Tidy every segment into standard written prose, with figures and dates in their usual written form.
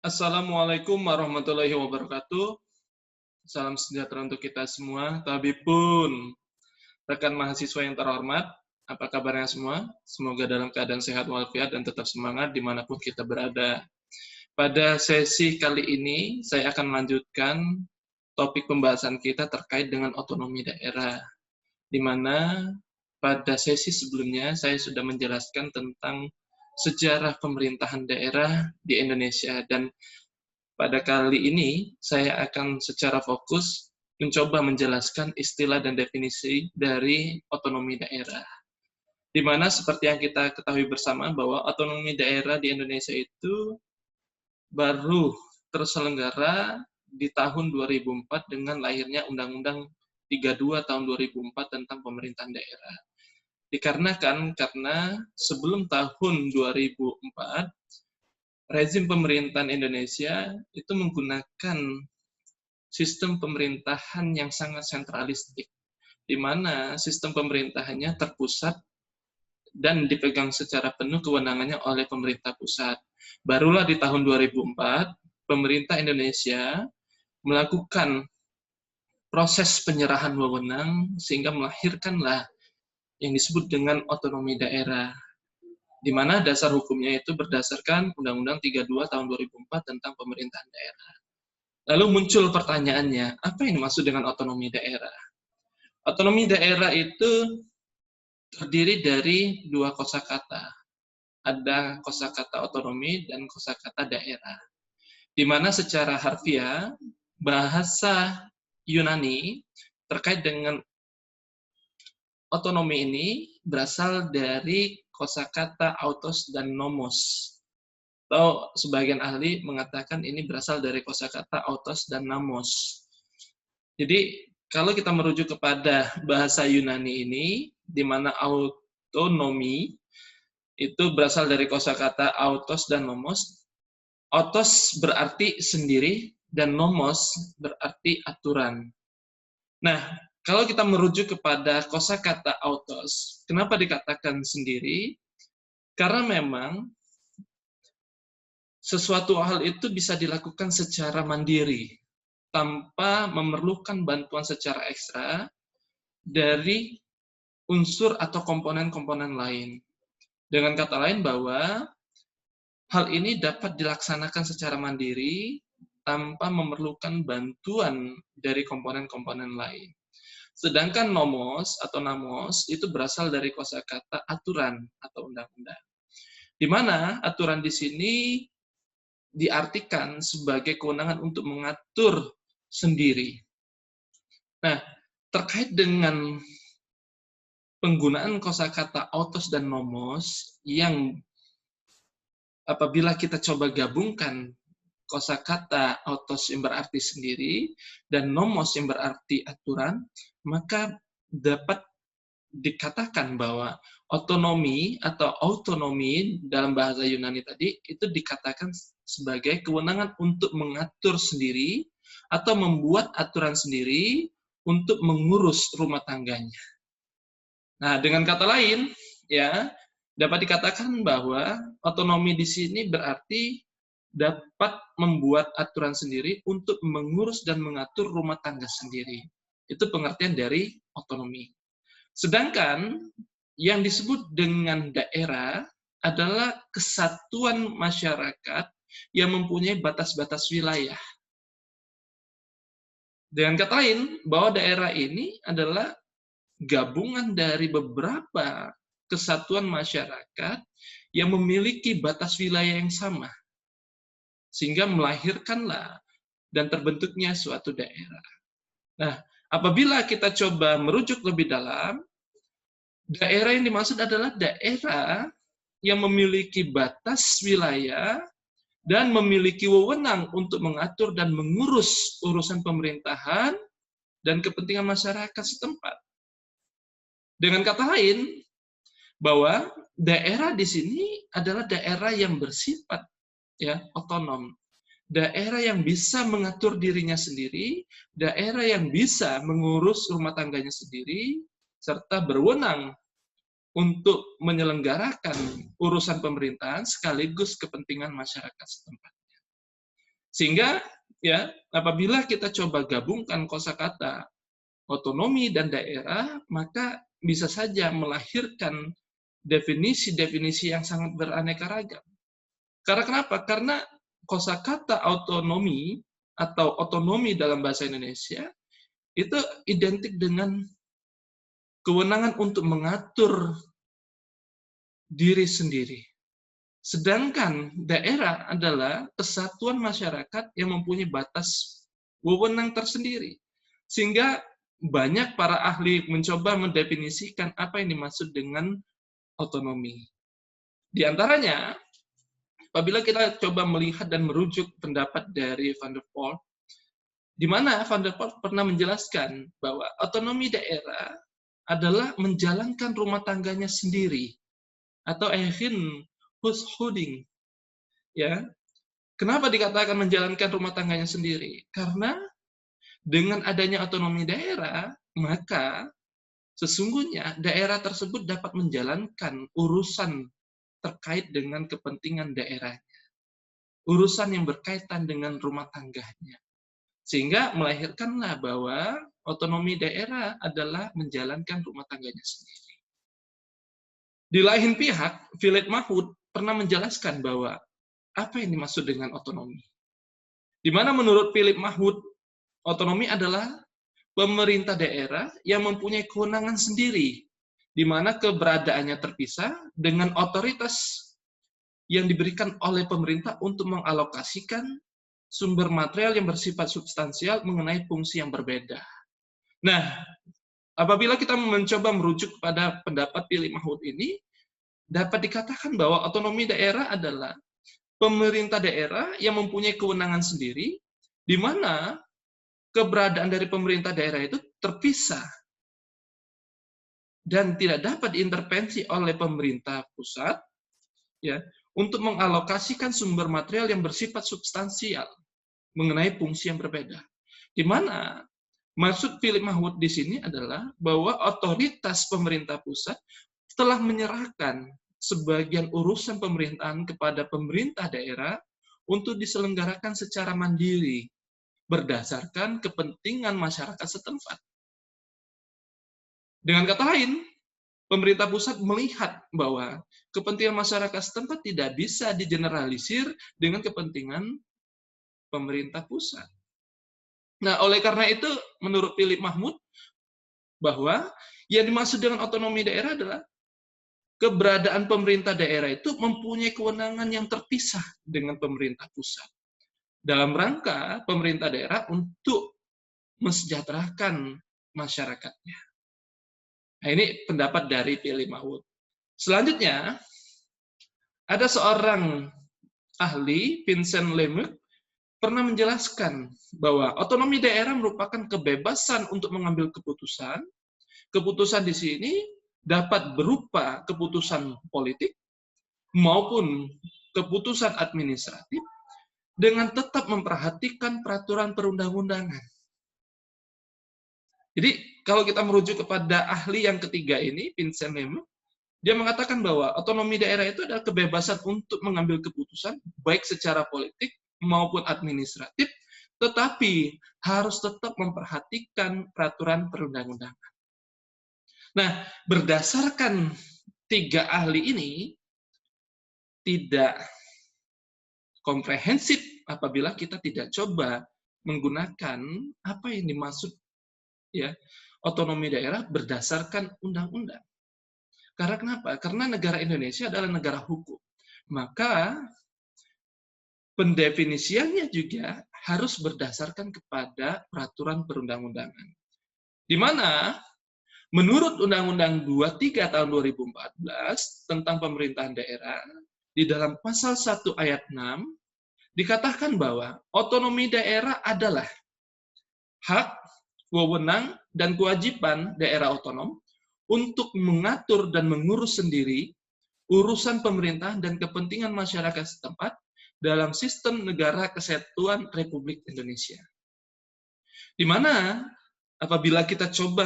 Assalamualaikum warahmatullahi wabarakatuh. Salam sejahtera untuk kita semua. Tabipun, rekan mahasiswa yang terhormat, apa kabarnya semua? Semoga dalam keadaan sehat walafiat dan tetap semangat dimanapun kita berada. Pada sesi kali ini, saya akan melanjutkan topik pembahasan kita terkait dengan otonomi daerah, di mana pada sesi sebelumnya saya sudah menjelaskan tentang sejarah pemerintahan daerah di Indonesia, dan pada kali ini, saya akan secara fokus mencoba menjelaskan istilah dan definisi dari otonomi daerah. Di mana seperti yang kita ketahui bersama bahwa otonomi daerah di Indonesia itu baru terselenggara di tahun 2004 dengan lahirnya Undang-Undang 32 tahun 2004 tentang pemerintahan daerah. Dikarenakan karena sebelum tahun 2004, rezim pemerintahan Indonesia itu menggunakan sistem pemerintahan yang sangat sentralistik, di mana sistem pemerintahannya terpusat dan dipegang secara penuh kewenangannya oleh pemerintah pusat. Barulah di tahun 2004, pemerintah Indonesia melakukan proses penyerahan wewenang sehingga melahirkanlah yang disebut dengan otonomi daerah, di mana dasar hukumnya itu berdasarkan Undang-Undang 32 tahun 2004 tentang pemerintahan daerah. Lalu muncul pertanyaannya, apa yang dimaksud dengan otonomi daerah? Otonomi daerah itu terdiri dari dua kosakata. Ada kosakata otonomi dan kosakata daerah. Di mana secara harfiah, bahasa Yunani terkait dengan otonomi ini berasal dari kosakata autos dan nomos. Atau sebagian ahli mengatakan ini berasal dari kosakata autos dan namos. Jadi kalau kita merujuk kepada bahasa Yunani ini, di mana autonomi itu berasal dari kosakata autos dan nomos. Autos berarti sendiri dan nomos berarti aturan. Nah, kalau kita merujuk kepada kosakata autos, kenapa dikatakan sendiri? Karena memang sesuatu hal itu bisa dilakukan secara mandiri, tanpa memerlukan bantuan secara ekstra dari unsur atau komponen-komponen lain. Dengan kata lain bahwa hal ini dapat dilaksanakan secara mandiri tanpa memerlukan bantuan dari komponen-komponen lain. Sedangkan nomos atau namos itu berasal dari kosakata aturan atau undang-undang, di mana aturan di sini diartikan sebagai kewenangan untuk mengatur sendiri. Nah, terkait dengan penggunaan kosakata autos dan nomos yang apabila kita coba gabungkan kosakata autos yang berarti sendiri dan nomos yang berarti aturan, maka dapat dikatakan bahwa otonomi atau autonomi dalam bahasa Yunani tadi itu dikatakan sebagai kewenangan untuk mengatur sendiri atau membuat aturan sendiri untuk mengurus rumah tangganya. Nah, dengan kata lain, ya, dapat dikatakan bahwa otonomi di sini berarti dapat membuat aturan sendiri untuk mengurus dan mengatur rumah tangga sendiri. Itu pengertian dari otonomi. Sedangkan yang disebut dengan daerah adalah kesatuan masyarakat yang mempunyai batas-batas wilayah. Dengan kata lain, bahwa daerah ini adalah gabungan dari beberapa kesatuan masyarakat yang memiliki batas wilayah yang sama, sehingga melahirkanlah dan terbentuknya suatu daerah. Nah, apabila kita coba merujuk lebih dalam, daerah yang dimaksud adalah daerah yang memiliki batas wilayah dan memiliki wewenang untuk mengatur dan mengurus urusan pemerintahan dan kepentingan masyarakat setempat. Dengan kata lain, bahwa daerah di sini adalah daerah yang bersifat ya otonom. Daerah yang bisa mengatur dirinya sendiri, daerah yang bisa mengurus rumah tangganya sendiri, serta berwenang untuk menyelenggarakan urusan pemerintahan sekaligus kepentingan masyarakat setempat. Sehingga ya, apabila kita coba gabungkan kosakata otonomi dan daerah, maka bisa saja melahirkan definisi-definisi yang sangat beraneka ragam. Karena kenapa? Karena kosakata otonomi atau otonomi dalam bahasa Indonesia itu identik dengan kewenangan untuk mengatur diri sendiri. Sedangkan daerah adalah kesatuan masyarakat yang mempunyai batas wewenang tersendiri. Sehingga banyak para ahli mencoba mendefinisikan apa yang dimaksud dengan otonomi. Di antaranya, apabila kita coba melihat dan merujuk pendapat dari Van der Pol, di mana Van der Pol pernah menjelaskan bahwa otonomi daerah adalah menjalankan rumah tangganya sendiri, atau eigen huishouding. Ya, kenapa dikatakan menjalankan rumah tangganya sendiri? Karena dengan adanya otonomi daerah, maka sesungguhnya daerah tersebut dapat menjalankan urusan terkait dengan kepentingan daerahnya, urusan yang berkaitan dengan rumah tangganya. Sehingga melahirkanlah bahwa otonomi daerah adalah menjalankan rumah tangganya sendiri. Di lain pihak, Philip Mahmood pernah menjelaskan bahwa apa yang dimaksud dengan otonomi. Di mana menurut Philip Mahmood, otonomi adalah pemerintah daerah yang mempunyai kewenangan sendiri, di mana keberadaannya terpisah dengan otoritas yang diberikan oleh pemerintah untuk mengalokasikan sumber material yang bersifat substansial mengenai fungsi yang berbeda. Nah, apabila kita mencoba merujuk pada pendapat Philip Mahmood ini, dapat dikatakan bahwa otonomi daerah adalah pemerintah daerah yang mempunyai kewenangan sendiri, di mana keberadaan dari pemerintah daerah itu terpisah dan tidak dapat diintervensi oleh pemerintah pusat, ya, untuk mengalokasikan sumber material yang bersifat substansial mengenai fungsi yang berbeda. Di mana maksud Philip Mahmood di sini adalah bahwa otoritas pemerintah pusat telah menyerahkan sebagian urusan pemerintahan kepada pemerintah daerah untuk diselenggarakan secara mandiri berdasarkan kepentingan masyarakat setempat. Dengan kata lain, pemerintah pusat melihat bahwa kepentingan masyarakat setempat tidak bisa digeneralisir dengan kepentingan pemerintah pusat. Nah, oleh karena itu, menurut Philip Mahmood, bahwa yang dimaksud dengan otonomi daerah adalah keberadaan pemerintah daerah itu mempunyai kewenangan yang terpisah dengan pemerintah pusat dalam rangka pemerintah daerah untuk mensejahterakan masyarakatnya. Nah, ini pendapat dari Philip Mahmood. Selanjutnya, ada seorang ahli, Vincent Lemaitre, pernah menjelaskan bahwa otonomi daerah merupakan kebebasan untuk mengambil keputusan. Keputusan di sini dapat berupa keputusan politik maupun keputusan administratif dengan tetap memperhatikan peraturan perundang-undangan. Jadi, kalau kita merujuk kepada ahli yang ketiga ini, Vincent Lemaitre, dia mengatakan bahwa otonomi daerah itu adalah kebebasan untuk mengambil keputusan, baik secara politik maupun administratif, tetapi harus tetap memperhatikan peraturan perundang-undangan. Nah, berdasarkan tiga ahli ini, tidak komprehensif apabila kita tidak coba menggunakan apa yang dimaksud ya otonomi daerah berdasarkan undang-undang. Karena kenapa? Karena negara Indonesia adalah negara hukum. Maka pendefinisiannya juga harus berdasarkan kepada peraturan perundang-undangan. Di mana menurut Undang-Undang 23 tahun 2014 tentang pemerintahan daerah, di dalam pasal 1 ayat 6, dikatakan bahwa otonomi daerah adalah hak, wewenang, dan kewajiban daerah otonom untuk mengatur dan mengurus sendiri urusan pemerintahan dan kepentingan masyarakat setempat dalam sistem negara kesatuan Republik Indonesia. Di mana apabila kita coba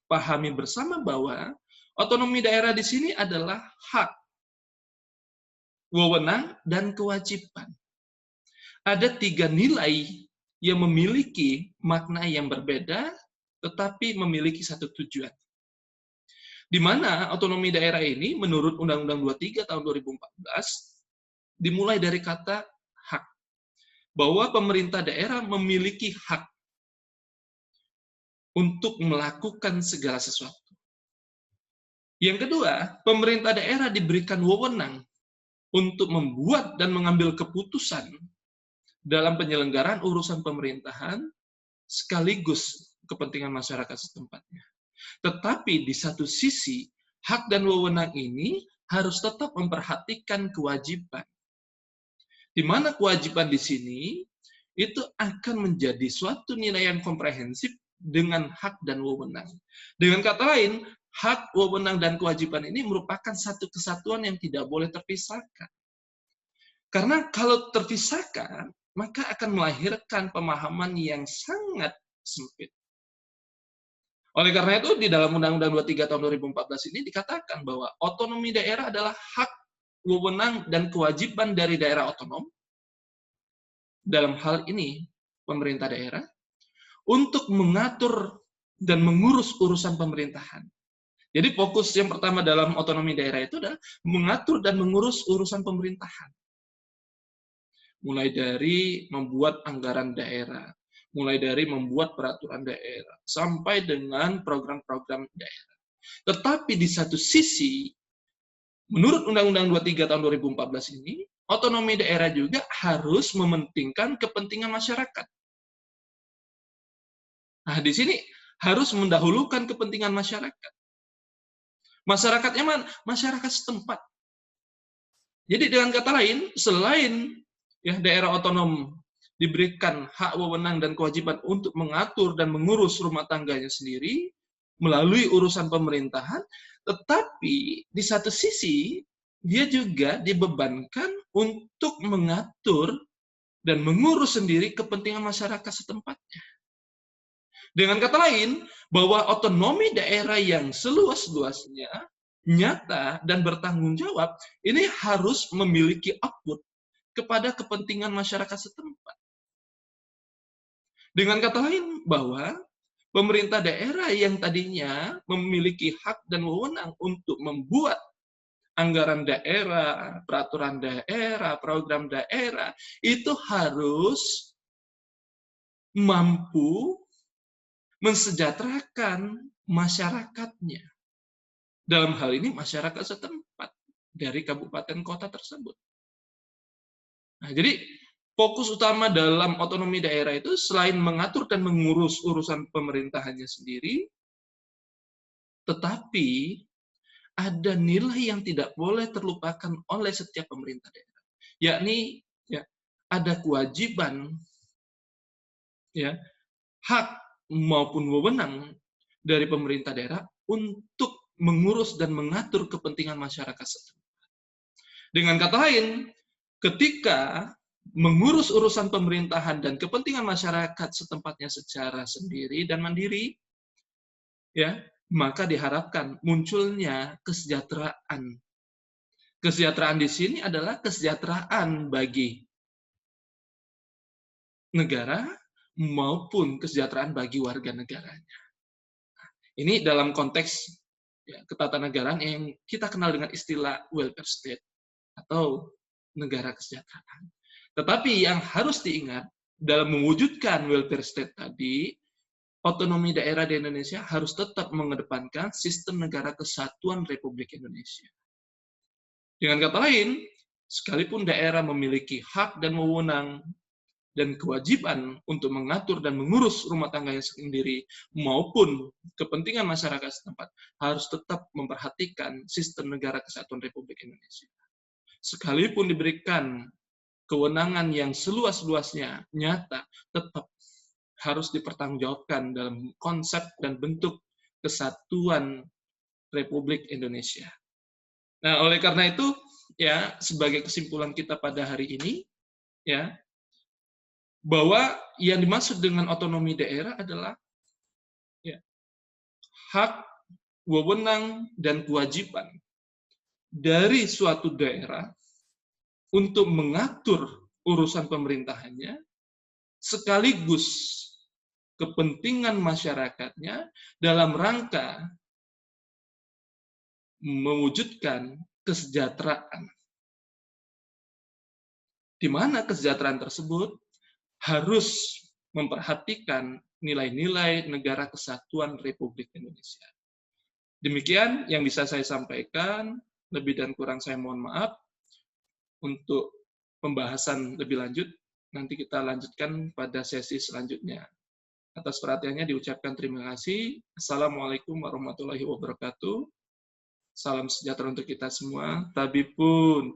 pahami bersama bahwa otonomi daerah di sini adalah hak, wewenang, dan kewajiban. ada 3 nilai yang memiliki makna yang berbeda, tetapi memiliki satu tujuan. Di mana otonomi daerah ini menurut Undang-Undang 23 tahun 2014 dimulai dari kata hak. Bahwa pemerintah daerah memiliki hak untuk melakukan segala sesuatu. Yang kedua, pemerintah daerah diberikan wewenang untuk membuat dan mengambil keputusan dalam penyelenggaraan urusan pemerintahan sekaligus kepentingan masyarakat setempatnya. Tetapi di satu sisi, hak dan wewenang ini harus tetap memperhatikan kewajiban. Di mana kewajiban di sini itu akan menjadi suatu nilai yang komprehensif dengan hak dan wewenang. Dengan kata lain, hak, wewenang, dan kewajiban ini merupakan satu kesatuan yang tidak boleh terpisahkan. Karena kalau terpisahkan, maka akan melahirkan pemahaman yang sangat sempit. Oleh karena itu, di dalam Undang-Undang 23 tahun 2014 ini dikatakan bahwa otonomi daerah adalah hak, wewenang, dan kewajiban dari daerah otonom, dalam hal ini pemerintah daerah, untuk mengatur dan mengurus urusan pemerintahan. Jadi fokus yang pertama dalam otonomi daerah itu adalah mengatur dan mengurus urusan pemerintahan. Mulai dari membuat anggaran daerah, mulai dari membuat peraturan daerah, sampai dengan program-program daerah. Tetapi di satu sisi, menurut Undang-Undang 23 tahun 2014 ini, otonomi daerah juga harus mementingkan kepentingan masyarakat. Nah, di sini harus mendahulukan kepentingan masyarakat. Masyarakatnya mana? Masyarakat setempat. Jadi dengan kata lain, selain ya daerah otonom diberikan hak, wewenang, dan kewajiban untuk mengatur dan mengurus rumah tangganya sendiri melalui urusan pemerintahan, tetapi di satu sisi dia juga dibebankan untuk mengatur dan mengurus sendiri kepentingan masyarakat setempatnya. Dengan kata lain, bahwa otonomi daerah yang seluas-luasnya, nyata, dan bertanggung jawab, ini harus memiliki output kepada kepentingan masyarakat setempat. Dengan kata lain, bahwa pemerintah daerah yang tadinya memiliki hak dan wewenang untuk membuat anggaran daerah, peraturan daerah, program daerah, itu harus mampu mensejahterakan masyarakatnya. Dalam hal ini masyarakat setempat dari kabupaten kota tersebut. Nah, jadi fokus utama dalam otonomi daerah itu selain mengatur dan mengurus urusan pemerintahannya sendiri, tetapi ada nilai yang tidak boleh terlupakan oleh setiap pemerintah daerah, yakni ya, ada kewajiban ya, hak maupun wewenang dari pemerintah daerah untuk mengurus dan mengatur kepentingan masyarakat setempat. Dengan kata lain, ketika mengurus urusan pemerintahan dan kepentingan masyarakat setempatnya secara sendiri dan mandiri, ya, maka diharapkan munculnya kesejahteraan. Kesejahteraan di sini adalah kesejahteraan bagi negara maupun kesejahteraan bagi warga negaranya. Ini dalam konteks ya, ketatanegaraan yang kita kenal dengan istilah welfare state atau negara kesejahteraan. Tetapi yang harus diingat dalam mewujudkan welfare state tadi, otonomi daerah di Indonesia harus tetap mengedepankan sistem negara kesatuan Republik Indonesia. Dengan kata lain, sekalipun daerah memiliki hak dan wewenang dan kewajiban untuk mengatur dan mengurus rumah tangganya sendiri maupun kepentingan masyarakat setempat, harus tetap memperhatikan sistem negara kesatuan Republik Indonesia. Sekalipun diberikan kewenangan yang seluas-luasnya nyata, tetap harus dipertanggungjawabkan dalam konsep dan bentuk kesatuan Republik Indonesia. Nah, oleh karena itu, ya, sebagai kesimpulan kita pada hari ini, ya, bahwa yang dimaksud dengan otonomi daerah adalah ya, hak, wewenang, dan kewajiban dari suatu daerah untuk mengatur urusan pemerintahannya, sekaligus kepentingan masyarakatnya dalam rangka mewujudkan kesejahteraan. Di mana kesejahteraan tersebut harus memperhatikan nilai-nilai negara kesatuan Republik Indonesia. Demikian yang bisa saya sampaikan, lebih dan kurang saya mohon maaf. Untuk pembahasan lebih lanjut, nanti kita lanjutkan pada sesi selanjutnya. Atas perhatiannya diucapkan terima kasih. Assalamualaikum warahmatullahi wabarakatuh. Salam sejahtera untuk kita semua. Tabipun.